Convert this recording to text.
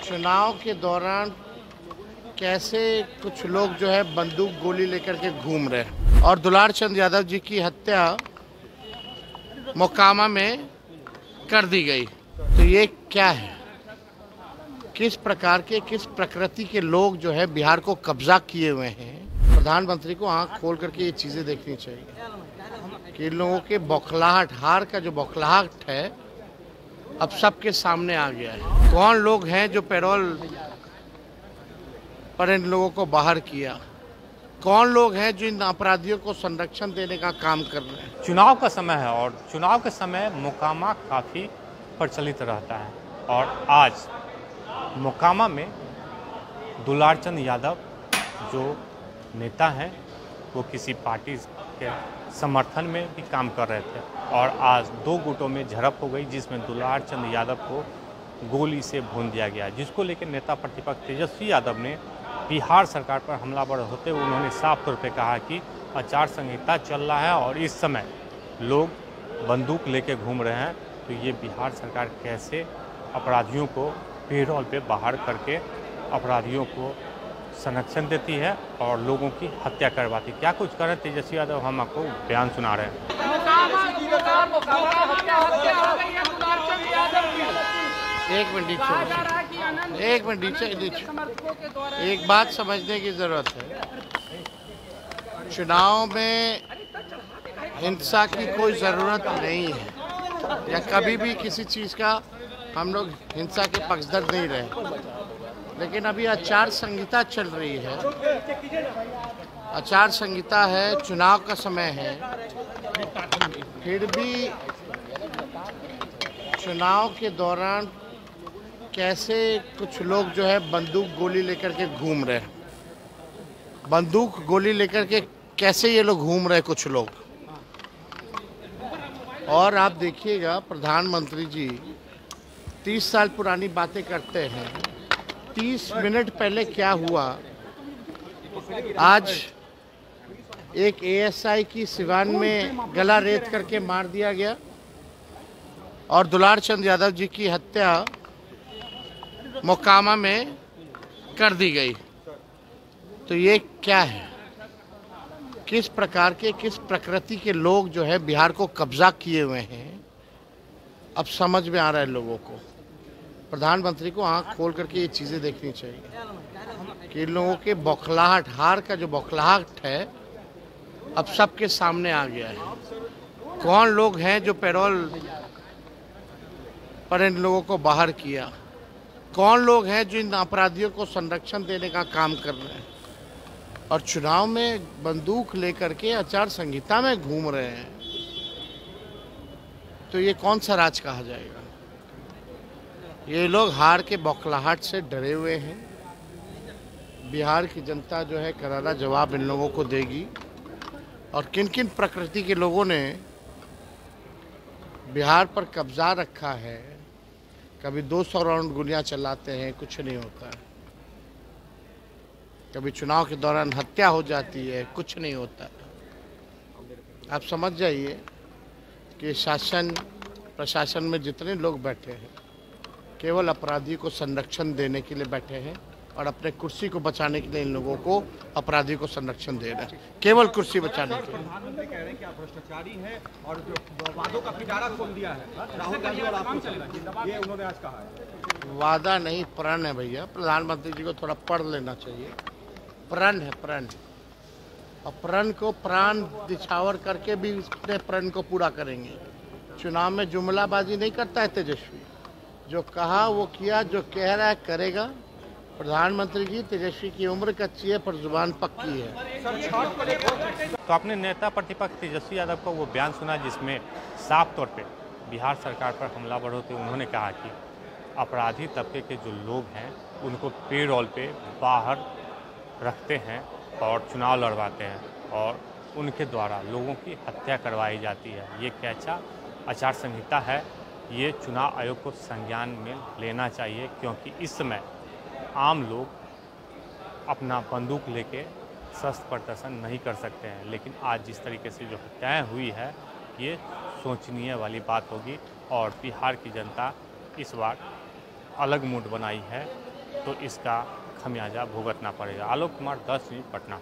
चुनाव के दौरान कैसे कुछ लोग जो है बंदूक गोली लेकर के घूम रहे हैं और दुलार चंद यादव जी की हत्या मोकामा में कर दी गई। तो ये क्या है, किस प्रकार के किस प्रकृति के लोग जो है बिहार को कब्जा किए हुए हैं। प्रधानमंत्री को आंख खोल करके ये चीज़ें देखनी चाहिए कि इन लोगों के बौखलाहट, हार का जो बौखलाहट है अब सबके सामने आ गया है। कौन लोग हैं जो पैरोल पर इन लोगों को बाहर किया, कौन लोग हैं जो इन अपराधियों को संरक्षण देने का काम कर रहे हैं। चुनाव का समय है और चुनाव के समय मोकामा काफ़ी प्रचलित रहता है और आज मोकामा में दुलार चंद यादव जो नेता हैं वो किसी पार्टी के समर्थन में भी काम कर रहे थे और आज दो गुटों में झड़प हो गई जिसमें दुलार चंद यादव को गोली से भून दिया गया, जिसको लेकर नेता प्रतिपक्ष तेजस्वी यादव ने बिहार सरकार पर हमलावर होते हुए उन्होंने साफ तौर पे कहा कि आचार संहिता चल रहा है और इस समय लोग बंदूक लेके घूम रहे हैं। तो ये बिहार सरकार कैसे अपराधियों को पेरोल पे बाहर करके अपराधियों को संरक्षण देती है और लोगों की हत्या करवाती। क्या कुछ कर रहे हैं तेजस्वी यादव, हम आपको बयान सुना रहे हैं। एक मिनट नीचे एक बात समझने की जरूरत है। चुनाव में हिंसा की कोई ज़रूरत नहीं है या कभी भी किसी चीज़ का हम लोग हिंसा के पक्षधर नहीं रहे, लेकिन अभी आचार संहिता चल रही है। आचार संहिता है, चुनाव का समय है, फिर भी चुनाव के दौरान कैसे कुछ लोग जो है बंदूक गोली लेकर के घूम रहे हैं। बंदूक गोली लेकर के कैसे ये लोग घूम रहे हैं कुछ लोग। और आप देखिएगा प्रधानमंत्री जी 30 साल पुरानी बातें करते हैं। 30 मिनट पहले क्या हुआ, आज एक एएसआई की सिवान में गला रेत करके मार दिया गया और दुलार चंद यादव जी की हत्या मोकामा में कर दी गई। तो ये क्या है, किस प्रकार के किस प्रकृति के लोग जो है बिहार को कब्जा किए हुए हैं अब समझ में आ रहा है लोगों को। प्रधानमंत्री को आंख खोल करके ये चीज़ें देखनी चाहिए कि इन लोगों के बौखलाहट, हार का जो बौखलाहट है अब सबके सामने आ गया है। कौन लोग हैं जो पैरोल पर इन लोगों को बाहर किया, कौन लोग हैं जो इन अपराधियों को संरक्षण देने का काम कर रहे हैं और चुनाव में बंदूक लेकर के आचार संहिता में घूम रहे हैं। तो ये कौन सा राज कहा जाएगा। ये लोग हार के बौखलाहट से डरे हुए हैं। बिहार की जनता जो है करारा जवाब इन लोगों को देगी और किन किन प्रकृति के लोगों ने बिहार पर कब्जा रखा है। कभी 200 राउंड गोलियां चलाते हैं, कुछ नहीं होता है। कभी चुनाव के दौरान हत्या हो जाती है, कुछ नहीं होता है। आप समझ जाइए कि शासन प्रशासन में जितने लोग बैठे हैं केवल अपराधी को संरक्षण देने के लिए बैठे हैं और अपने कुर्सी को बचाने के लिए इन लोगों को अपराधी को संरक्षण दे रहे हैं, केवल कुर्सी बचाने के लिए। प्रधानमंत्री कह रहे हैं कि आप भ्रष्टाचारी हैं और जो वादों का पिटारा खोल दिया है राहुल गांधी और आपको चलेगा, ये उन्होंने आज कहा है। वादा नहीं, प्रण है भैया। प्रधानमंत्री जी को थोड़ा पढ़ लेना चाहिए। प्रण है, प्रण। और प्रण को प्राण निछावर करके भी अपने प्रण को पूरा करेंगे। चुनाव में जुमलाबाजी नहीं करता है तेजस्वी, जो कहा वो किया, जो कह रहा है करेगा। प्रधानमंत्री जी, तेजस्वी की उम्र कच्ची है पर जुबान पक्की है। तो आपने नेता प्रतिपक्ष तेजस्वी यादव का वो बयान सुना जिसमें साफ तौर पे बिहार सरकार पर हमलावर होते उन्होंने कहा कि अपराधी तबके के जो लोग हैं उनको पेरोल पे बाहर रखते हैं और चुनाव लड़वाते हैं और उनके द्वारा लोगों की हत्या करवाई जाती है। ये कैसा आचार संहिता है, ये चुनाव आयोग को संज्ञान में लेना चाहिए, क्योंकि इस समय आम लोग अपना बंदूक लेके शस्त्र प्रदर्शन नहीं कर सकते हैं। लेकिन आज जिस तरीके से जो हत्याएँ हुई है ये सोचनीय वाली बात होगी और बिहार की जनता इस बार अलग मूड बनाई है तो इसका खमियाजा भुगतना पड़ेगा। आलोक कुमार, 10 न्यूज़, पटना।